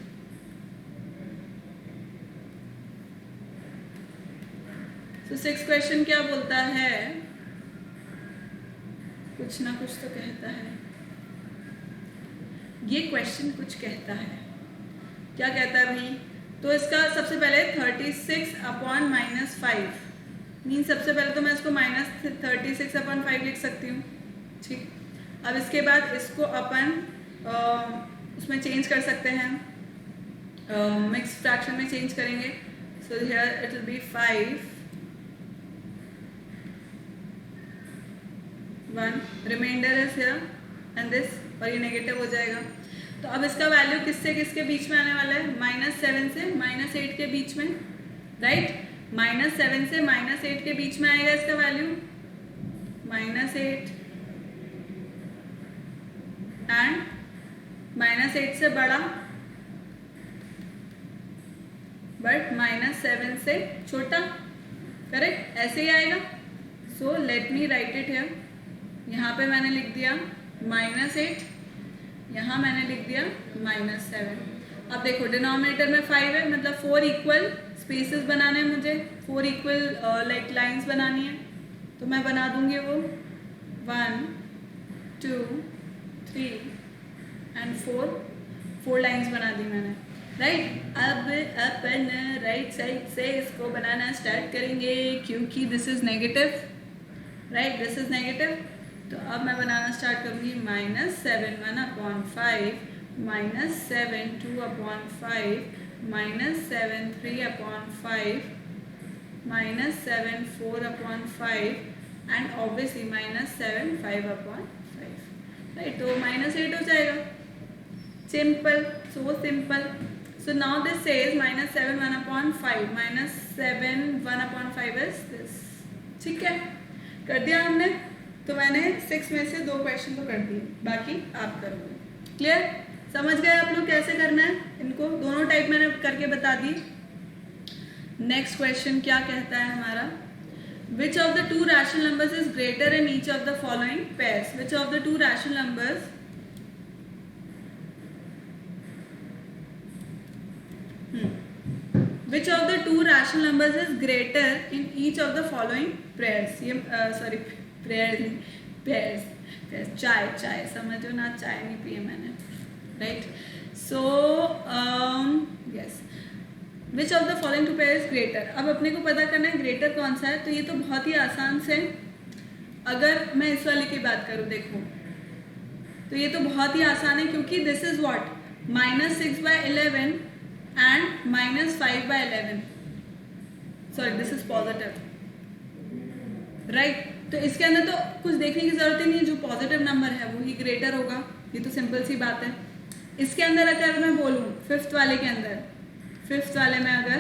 तो 6 क्वेश्चन क्या बोलता है, कुछ ना कुछ तो कहता है. ये क्वेश्चन कुछ कहता है. क्या कहता है भाई, तो इसका सबसे पहले 36/-5 मीन सबसे पहले तो मैं इसको -36/5 लिख सकती हूँ. ठीक, अब इसके बाद इसको अपन उसमें चेंज कर सकते हैं, मिक्स फ्रैक्शन में चेंज करेंगे. So here it will be 5 1 remainder is here and this, और ये नेगेटिव हो जाएगा. तो अब इसका वैल्यू किससे किसके बीच में आने वाला है, -7 से -8 के बीच में. राइट, -7 से -8 के बीच में आएगा इसका वैल्यू, -8 एंड -8 से बड़ा बट -7 से छोटा. करेक्ट, ऐसे ही आएगा. So let me right it here. यहाँ पे मैंने लिख दिया -8, यहाँ मैंने लिख दिया -7. अब देखो डिनोमिनेटर में 5 है, मतलब 4 इक्वल स्पेसेस बनाने हैं मुझे, 4 इक्वल लाइक लाइंस बनानी है. तो मैं बना दूंगी वो 1 2 3 एंड 4 लाइंस बना दी मैंने. राइट, अब अपन राइट साइड से इसको बनाना स्टार्ट करेंगे क्योंकि this is negative. Right, this is negative. तो अब मैं बनाना स्टार्ट करूँगी -7 1/5, -7 2/5, -7 3/5, -7 4/5 एंड ऑब्वियसली -7 5/5. राइट, तो -8 हो जाएगा. Simple, so simple. So now this says -7 1/5, -7 1/5 is this. ठीक है, कर दिया हमने. तो मैंने 6 में से 2 क्वेश्चन तो कर दिए, बाकी आप करोगे. क्लियर, समझ गए आप लोग कैसे करना है इनको, दोनों टाइप मैंने करके बता दी. नेक्स्ट क्वेश्चन क्या कहता है हमारा, which of the 2 rational numbers is greater in each of the following pairs. Which of the 2 rational numbers which of the 2 rational numbers is greater in each of the following pairs. ये sorry pairs चाय समझो ना, चाय नहीं पिए मैंने. Right, so yes, which of the following 2 pairs greater. अब अपने को पता करना है ग्रेटर कौन सा है. तो ये तो बहुत ही आसान से, अगर मैं इस वाले की बात करूँ, देखो तो ये तो बहुत ही आसान है क्योंकि this is what -6/11 and -5/11. Sorry, this is positive. Right, तो इसके अंदर तो कुछ देखने की जरूरत ही नहीं है, जो पॉजिटिव नंबर है वो ही ग्रेटर होगा. ये तो सिंपल सी बात है. इसके अंदर अगर मैं बोलूँ 5th वाले के अंदर, 5th वाले में अगर,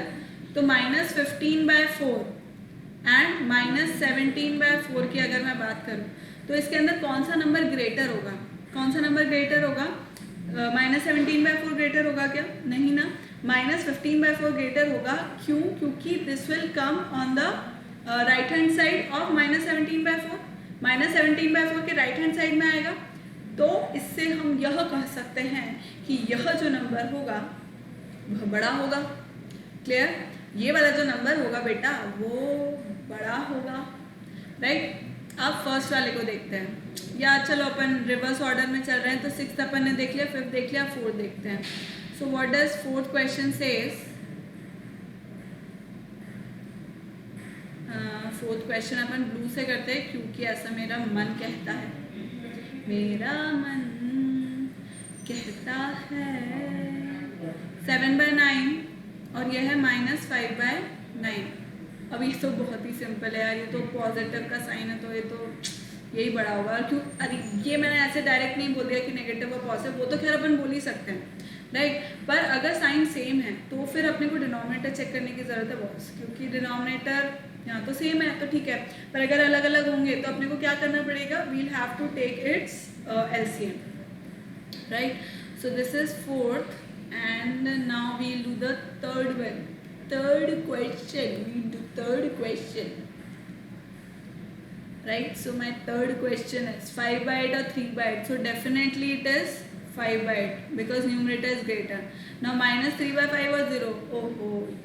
तो -15/4 एंड -17/4 की अगर मैं बात करूँ, तो इसके अंदर कौन सा नंबर ग्रेटर होगा. कौन सा नंबर ग्रेटर होगा? -17/4 ग्रेटर होगा क्या? नहीं ना। -15/4 ग्रेटर होगा, क्यों? क्योंकि this will come on the right hand side of -17/4, -17/4 के राइट हैंड साइड में आएगा। तो इससे हम यह कह सकते हैं कि यह जो नंबर होगा वह बड़ा होगा। क्लियर? ये वाला जो नंबर होगा बेटा वो बड़ा होगा, राइट? अब फर्स्ट वाले को देखते हैं, या चलो अपन रिवर्स ऑर्डर में चल रहे हैं, तो 6th अपन ने देख लिया, 5th देख लिया, 4th देखते हैं। So what does 4th question says? 4th question upon blue से करते हैं क्योंकि ऐसा मेरा मन कहता है, मेरा मन कहता है। 7/9 और यह है -5/9। अब ये तो बहुत ही सिंपल है यार, ये तो पॉजिटिव का साइन है, तो ये तो यही बड़ा होगा। क्यों? अरे ये मैंने ऐसे डायरेक्ट नहीं बोल दिया कि नेगेटिव और पॉजिटिव, वो तो खैर अपन बोल ही सकते हैं, राइट? पर अगर साइन सेम है तो फिर अपने को डिनोमिनेटर चेक करने की ज़रूरत है बॉस, क्योंकि डिनोमिनेटर यहाँ तो सेम है तो ठीक है, पर अगर अलग अलग होंगे तो अपने को क्या करना पड़ेगा? We'll have to take its LCM, right? So this is 4th and now we'll do the third one. Third question. We'll do third question. Right? So my third question is 5/8 or 3/8. So definitely it is 5/8 because numerator is greater. Now -3/5 or 0. Oh,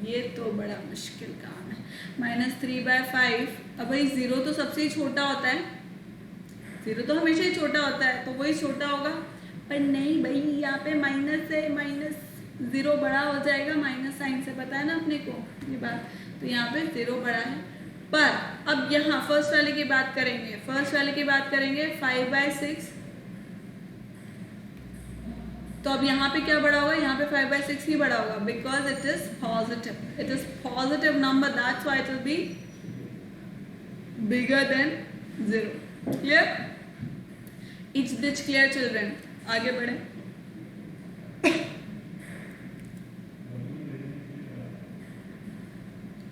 ये तो बड़ा मुश्किल काम है। -3/5। अब भाई 0 तो सबसे ही छोटा होता है, 0 तो हमेशा ही छोटा होता है, तो वही छोटा होगा। पर नहीं भाई, यहाँ पे माइनस है, -0 बड़ा हो जाएगा माइनस साइन से, पता है ना अपने को ये बात। तो यहाँ पे 0 बड़ा है। पर अब यहाँ फर्स्ट वाले की बात करेंगे, 5/6। तो अब यहाँ पे क्या बड़ा होगा? यहाँ पे 5/6 ही बड़ा होगा, because it is positive, it is positive number, that's why it will be bigger than 0। Clear? Is this clear children? आगे बढ़े।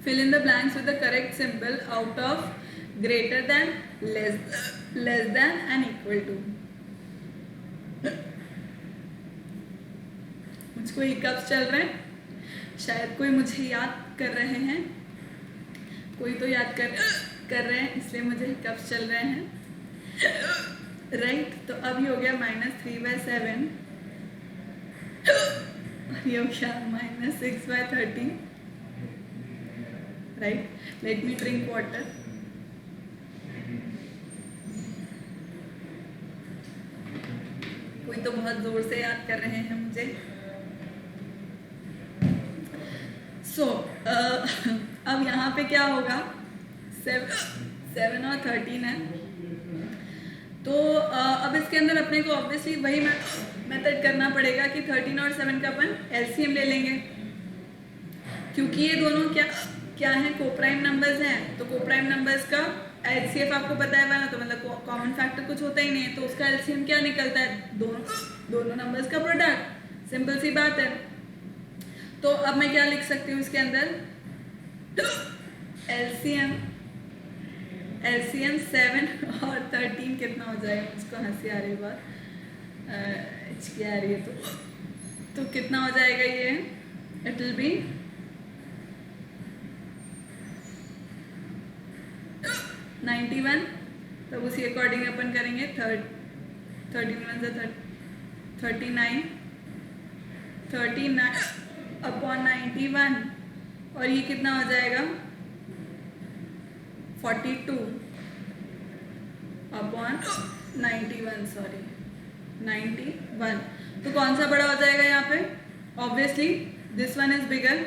Fill in the blanks with the correct symbol out of greater than, less than and equal to. मुझको hiccups चल रहे हैं, शायद कोई मुझे याद कर रहे हैं, कोई तो याद कर रहे हैं, इसलिए मुझे हिकअप्स चल रहे हैं, राइट? तो अब ये हो गया -3/7 और ये हो गया -6/13, right? Let me drink water. कोई तो बहुत जोर से याद कर रहे हैं मुझे। अब यहाँ पे क्या होगा? 7 और 13 है, तो अब इसके अंदर अपने को ऑब्वियसली वही मेथड करना पड़ेगा कि 13 और 7 का अपन LCM ले लेंगे, क्योंकि ये दोनों क्या है? कोप्राइम नंबर्स हैं। तो कोप्राइम नंबर्स का HCF आपको पता है ना, तो मतलब कॉमन फैक्टर कुछ होता ही नहीं है, तो उसका LCM क्या निकलता है? दोनों नंबर्स का प्रोडक्ट। सिंपल सी बात है। तो अब मैं क्या लिख सकती हूँ इसके अंदर? LCM 7 और 13 कितना हो जाएगा? मुझको हंसी आ रही है बात, क्या आ रही है, तो कितना हो जाएगा ये? It will B 91। तब उसी अकॉर्डिंग अपन करेंगे 39 अपॉन 91, और ये कितना हो जाएगा? 42 अपॉन 91। तो कौन सा बड़ा हो जाएगा यहाँ पे? Obviously this one is bigger.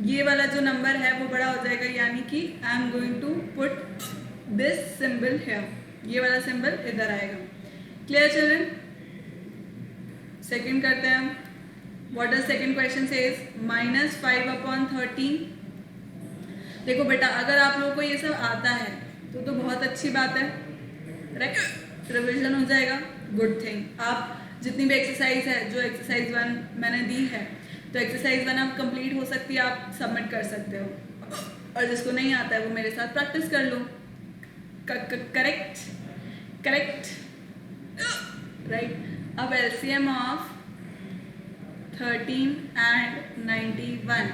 ये वाला जो नंबर है वो बड़ा हो जाएगा, यानी कि I am going to put this symbol here, ये वाला सिंबल इधर आएगा। Clear children? सेकंड करते हैं हम। What does second question says? -5 upon 13। देखो बेटा, अगर आप लोगों को ये सब आता है तो बहुत अच्छी बात है, राइट? रिविजन हो जाएगा, गुड थिंग। आप जितनी भी एक्सरसाइज है, जो एक्सरसाइज 1 मैंने दी है, तो एक्सरसाइज 1 आप कंप्लीट हो सकती है, आप सबमिट कर सकते हो, और जिसको नहीं आता है वो मेरे साथ प्रैक्टिस कर लो। करेक्ट। राइट। अब एलसीएम ऑफ 13 एंड 91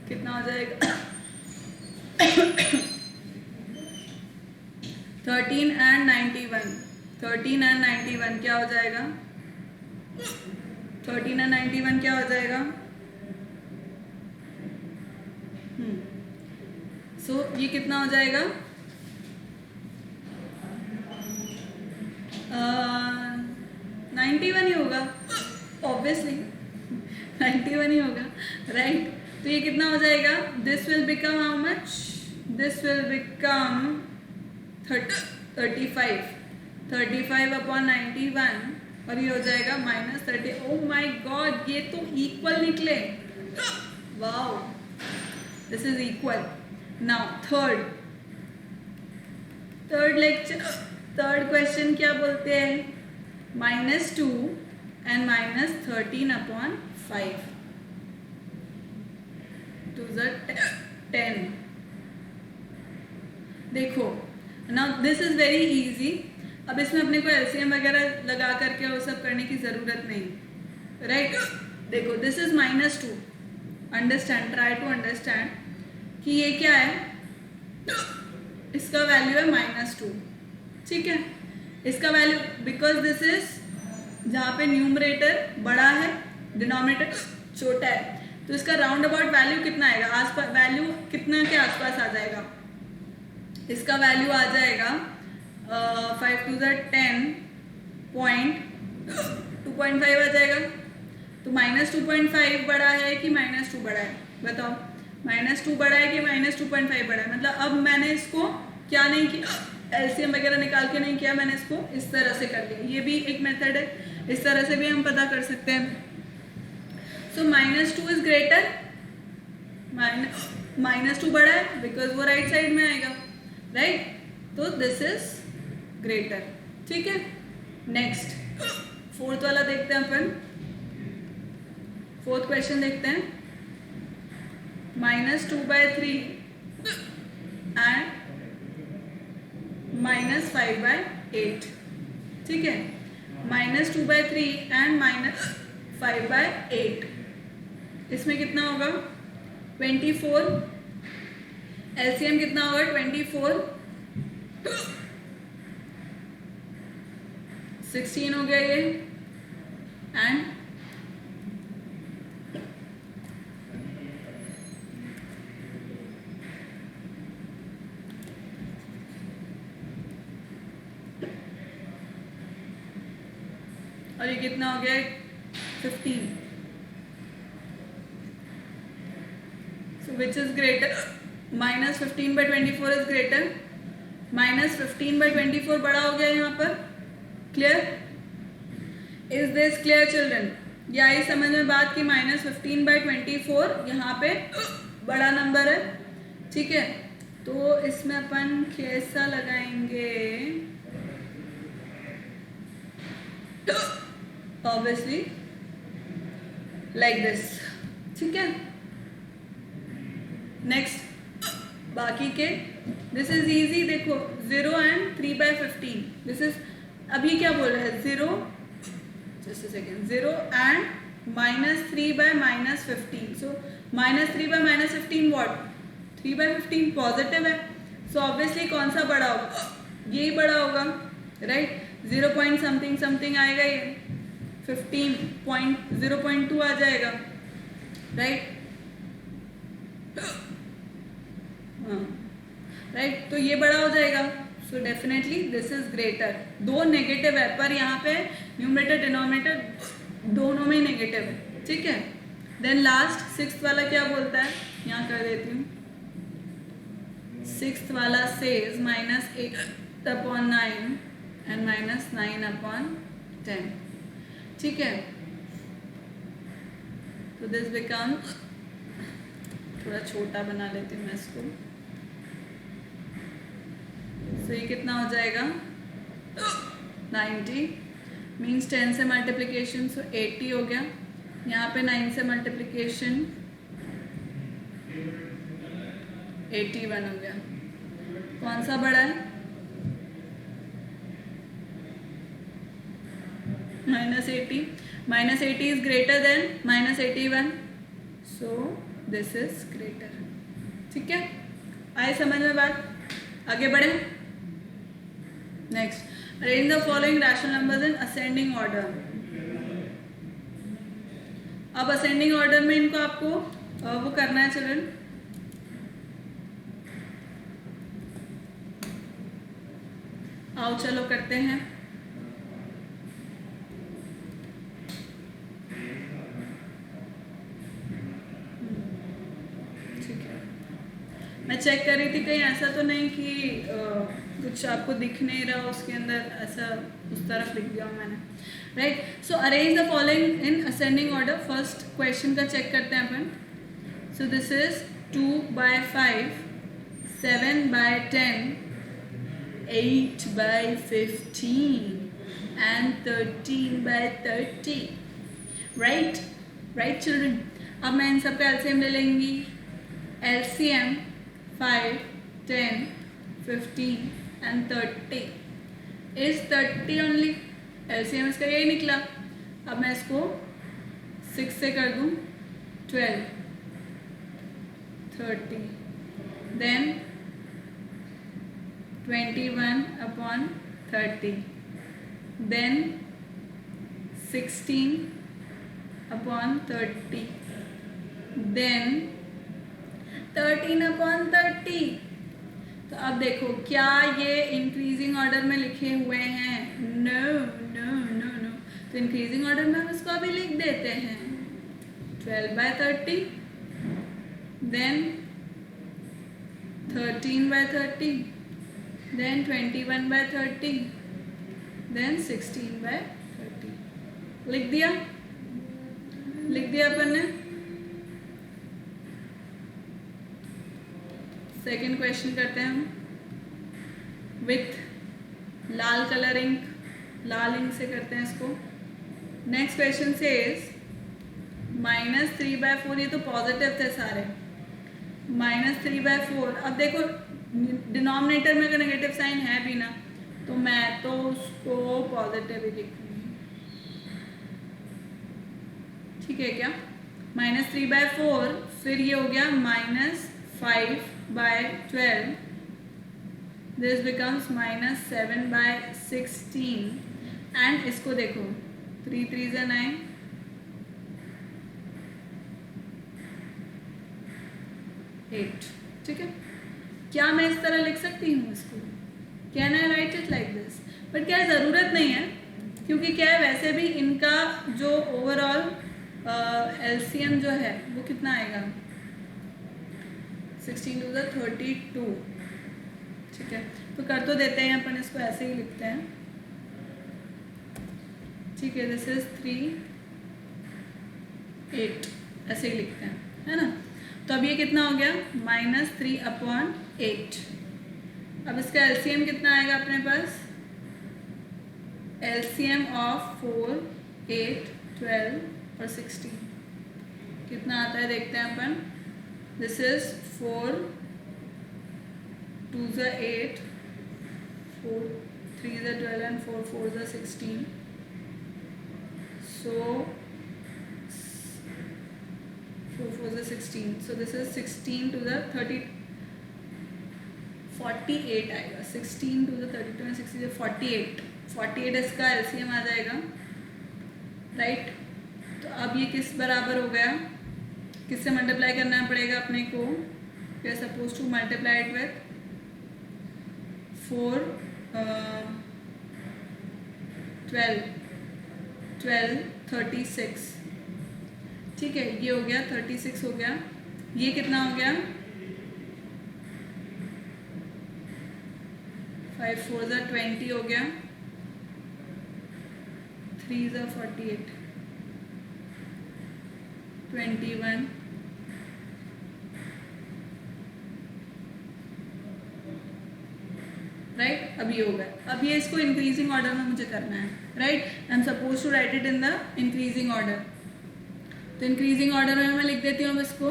कितना हो जाएगा? 13 एंड 91, 13 एंड 91 क्या हो जाएगा? 13 एंड 91 क्या हो जाएगा? सो ये कितना हो जाएगा? 91 ही होगा, ऑब्वियसली 91 ही होगा, राइट। तो ये कितना हो जाएगा? This will become how much? This will become 35 upon 91 और ये हो जाएगा -30। ओह माय गॉड, ये तो इक्वल निकले। Wow, this is equal. Now third lecture, third question क्या बोलते हैं? -2 एंड -13 अपॉन 5 2 10। देखो now this is very easy. अब इसमें अपने को एलसीएम वगैरह लगा करके वो सब करने की जरूरत नहीं, राइट। देखो this is -2, understand, try to understand कि ये क्या है। इसका वैल्यू है -2, ठीक है। इसका वैल्यू, बिकॉज दिस इज जहाँ पे न्यूमरेटर बड़ा है डिनोमिनेटर छोटा है, तो इसका राउंड अबाउट वैल्यू कितना आएगा? आसपास वैल्यू कितना के आसपास आ जाएगा? इसका वैल्यू आ जाएगा 5 to the 10 पॉइंट 2.5 आ जाएगा। तो -2.5 बड़ा है कि -2 बड़ा है? बताओ, -2 बड़ा है कि -2.5 बड़ा है? मतलब अब मैंने इसको क्या नहीं किया, एलसीएम वगैरह निकाल के नहीं किया, मैंने इसको इस तरह से कर लिया। ये भी एक मेथड है, इस तरह से भी हम पता कर सकते हैं। सो -2 इज ग्रेटर, -2 बड़ा है बिकॉज वो राइट साइड में आएगा, राइट। तो दिस इज ग्रेटर, ठीक है। नेक्स्ट फोर्थ वाला देखते हैं अपन। फोर्थ क्वेश्चन देखते हैं। -2/3 एंड -5/8, ठीक है। -2/3 एंड -5/8, इसमें कितना होगा? 24। एलसीएम कितना होगा? 24 16 हो गया ये, एंड और ये कितना हो गया? 15। So which is greater? -15/24 is greater. -15/24 बड़ा हो गया यहाँ पर। Clear? Is this clear children? या आई समझ में बात की -15/24 यहाँ पे बड़ा नंबर है, ठीक है। तो इसमें अपन कैसा लगाएंगे? ऑब्वियसली लाइक दिस, ठीक है। नेक्स्ट बाकी के, दिस इज इजी। देखो 0 एंड 3/15, दिस इज, अब ये क्या बोल रहा है? 0, just a second, 0 and -3/-15। So -3/-15 what? 3/15 positive है, सो ऑब्वियसली कौन सा बड़ा होगा? यही बड़ा होगा, राइट। 0 पॉइंट समथिंग समथिंग आएगा, ये 0.2 आ जाएगा, राइट। हाँ, राइट। तो ये बड़ा हो जाएगा, so definitely this is greater. दो नेगेटिव है, पर यहाँ पे न्यूमरेटर डिनोमिनेटर दोनों में नेगेटिव है, ठीक है। देन लास्ट सिक्स्थ वाला क्या बोलता है? यहाँ कर देती हूँ। सिक्स्थ वाला सेज -8/9 एंड -9/10, ठीक है। तो दिस बिकम, थोड़ा छोटा बना लेती हूँ मैं इसको। तो ये कितना हो जाएगा? 90 मीन्स 10 से मल्टीप्लिकेशन, सो 80 हो गया। यहाँ पे 9 से मल्टीप्लिकेशन 81 हो गया। कौन सा बड़ा है? -80. -80 is greater than -81. So this is greater. ठीक है, आए समझ में बात? आगे बढ़े. Next, arrange the following rational numbers in ascending order. अब असेंडिंग ऑर्डर में इनको आपको वो करना है चिल्ड्रन. आओ चलो करते हैं. ठीक है, मैं चेक कर रही थी कहीं ऐसा तो नहीं कि कुछ आपको दिख नहीं रहा उसके अंदर, ऐसा उस तरफ लिख दिया मैंने. Right, so arrange the following in ascending order. First question का चेक करते हैं अपन. So this is 2/5, 7/10, 8/15 and 13/30. Right right children. अब मैं इन सब का एलसीएम ले लेंगी. LCM 5, 10, 15 and 30 is 30 only. LCM इसका यही निकला. अब मैं इसको 6 से कर दूं 12, 30, then 21/30, then 16/30, then 13/30. तो अब देखो क्या ये इंक्रीजिंग ऑर्डर में लिखे हुए हैं? No no no no. तो इंक्रीजिंग ऑर्डर में हम इसको अभी लिख देते हैं. 12/30, then 13/30, then 21/30, then 16/30. लिख दिया अपन ने. सेकेंड क्वेश्चन करते हैं हम विथ लाल कलर इंक. लाल इंक से करते हैं इसको. नेक्स्ट क्वेश्चन से -3/4. ये तो पॉजिटिव थे सारे. -3/4. अब देखो डिनोमिनेटर में अगर नेगेटिव साइन है भी ना तो मैं तो उसको पॉजिटिव ही लिखूंगी. ठीक है क्या? -3/4, फिर ये हो गया -5/12. This becomes -7/16. एंड इसको देखो 3 3 से 9, 8. ठीक है, क्या मैं इस तरह लिख सकती हूँ इसको? Can I right it like this? But क्या ज़रूरत नहीं है, क्योंकि क्या है वैसे भी इनका जो ओवरऑल एलसीएम जो है वो कितना आएगा? 16 to the 32. ठीक है, तो कर तो देते हैं अपन इसको, ऐसे ही लिखते हैं. ठीक है, दिस इज 3, 8 ऐसे ही लिखते हैं, है ना. तो अब ये कितना हो गया? -3/8. अब इसका एलसीएम कितना आएगा अपने पास? एलसीएम ऑफ 4, 8, 12 और 16 कितना आता है देखते हैं अपन. This is 4 2 is 8, 4 3 is 12 and 4 4 is 16. So 4 4 is 16. So this is 16 to the 30, 48 आएगा. 16 to the 32 and 60 is 48 इसका एलसीएम आ जाएगा. राइट, तो अब ये किस बराबर हो गया? किससे मल्टीप्लाई करना पड़ेगा अपने को? We are suppose to multiply it with 4 12 36. ठीक है, ये हो गया 36 हो गया. ये कितना हो गया? 5 4 is 20 हो गया. 3 is 48, 21. राइट, अब ये होगा. अब ये इसको इंक्रीजिंग ऑर्डर में मुझे करना है. Right, I am suppose to write it in the increasing order. तो इंक्रीजिंग ऑर्डर में मैं लिख देती हूँ अब इसको.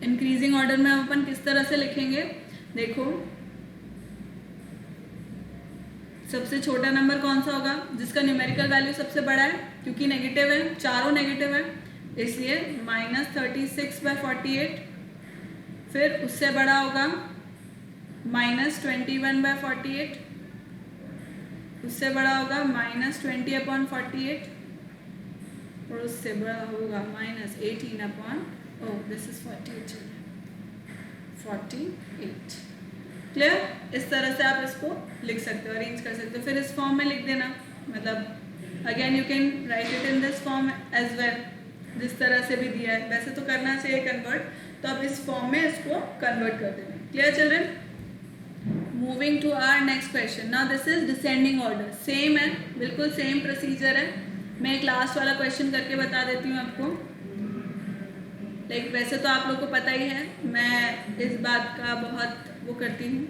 इंक्रीजिंग ऑर्डर में अपन किस तरह से लिखेंगे देखो. सबसे छोटा नंबर कौन सा होगा? जिसका न्यूमेरिकल वैल्यू सबसे बड़ा है, क्योंकि नेगेटिव है, चारों नेगेटिव है, इसलिए -36/48। फिर उससे बड़ा होगा -21/48, उससे बड़ा होगा -20/48, और उससे बड़ा होगा -18 दिस इज 48। क्लियर? इस तरह से आप इसको लिख सकते हो, अरेंज कर सकते हो। फिर इस फॉर्म में लिख देना, मतलब again you can write it in this form as well, जिस तरह से भी दिया है। वैसे तो करना चाहिए कन्वर्ट, तो आप इस फॉर्म में इसको कन्वर्ट कर देना। Clear children? Moving to our next question. Now this is descending order. Same है, बिल्कुल सेम प्रोसीजर है। मैं एक लास्ट वाला क्वेश्चन करके बता देती हूँ आपको। लाइक वैसे तो आप लोग को पता ही है, मैं इस बात का बहुत वो करती हूँ,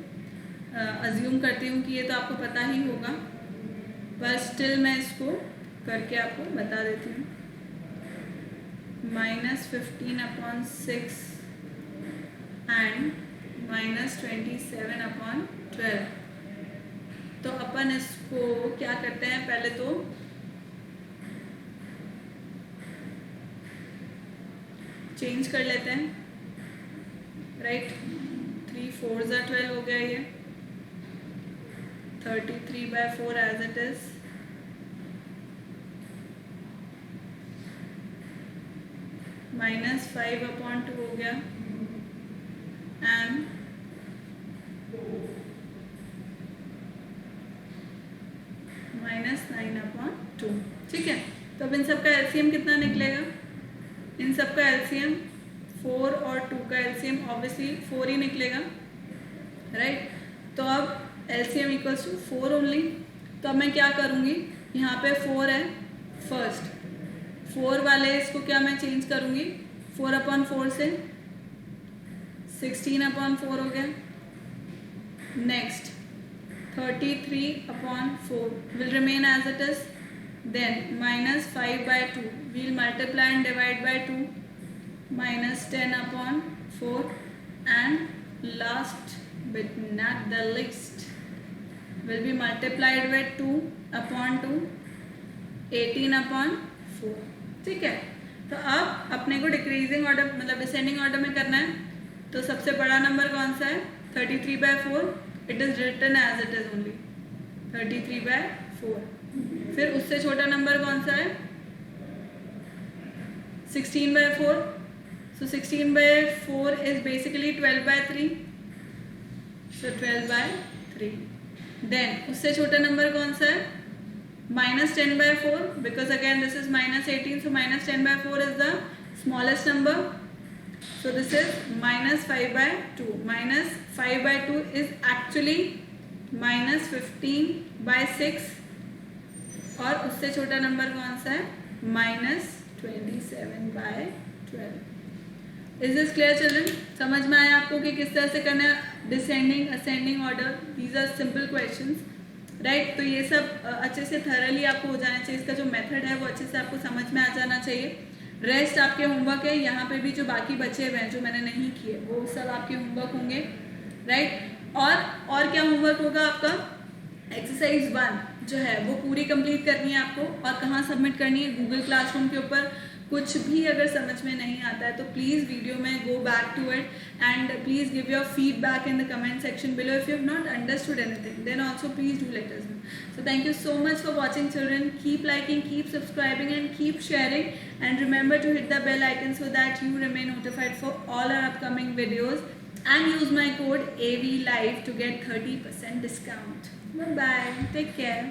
अज्यूम करती हूँ कि ये तो आपको पता ही होगा, पर स्टिल मैं इसको करके आपको बता देती हूँ। -15/6 एंड -27/12। तो अपन इसको क्या करते हैं, पहले तो चेंज कर लेते हैं, राइट? 3 4s are 12 हो गया ये, 33/4 एज इट इज, -5/2 हो गया, एंड -9/2। ठीक है, तो अब इन सब का एलसीएम कितना निकलेगा? इन सब का एलसीएम 4 और 2 का एलसीएम ऑब्वियसली 4 ही निकलेगा, राइट? तो अब एलसीएम इक्वल्स टू 4 ओनली। तो अब मैं क्या करूँगी, यहाँ पे 4 है फर्स्ट, 4 वाले इसको क्या मैं चेंज करूँगी, 4/4 से 16/4 हो गया। Next 33/4 will remain as it is. Then -5/2 we'll multiply and divide by 2, -10/4, and last but not the least will be multiplied with 2/2, 18/4। ठीक है, तो अब अपने को डिक्रीजिंग ऑर्डर मतलब डिसेंडिंग ऑर्डर में करना है। तो सबसे बड़ा नंबर कौन सा है? 33/4। It is written as it is only 33/4। फिर उससे छोटा नंबर कौन सा है? 16/4। So 16/4 is basically 12/3, so 12/3। Then उससे छोटा नंबर कौन सा है? -10/4, because again this is -18, so -10/4 is the smallest number, so this is -5/2. -5/2 is actually -15/6, और उससे छोटा नंबर कौन सा है? -27/12। Is this clear children? समझ में आया आपको कि किस तरह से करना है descending ascending order? These are simple questions, right? तो ये सब अच्छे से थरली आपको हो जाना चाहिए। इसका जो मेथड है वो अच्छे से आपको समझ में आ जाना चाहिए। रेस्ट आपके होमवर्क है, यहाँ पे भी जो बाकी बचे हुए हैं जो मैंने नहीं किए वो सब आपके होमवर्क होंगे, राइट? और क्या होमवर्क होगा आपका? एक्सरसाइज 1 जो है वो पूरी कंप्लीट करनी है आपको। और कहाँ सबमिट करनी है? गूगल क्लासरूम के ऊपर। कुछ भी अगर समझ में नहीं आता है तो प्लीज़ वीडियो में go back to it and please give your feedback in the comment section below. If you have not understood anything then also please do let us know. So thank you so much for watching children. Keep liking, keep subscribing and keep sharing, and remember to hit the bell icon so that you remain notified for all our upcoming videos, and use my code AVLIVE to get 30% discount. Bye bye, take care.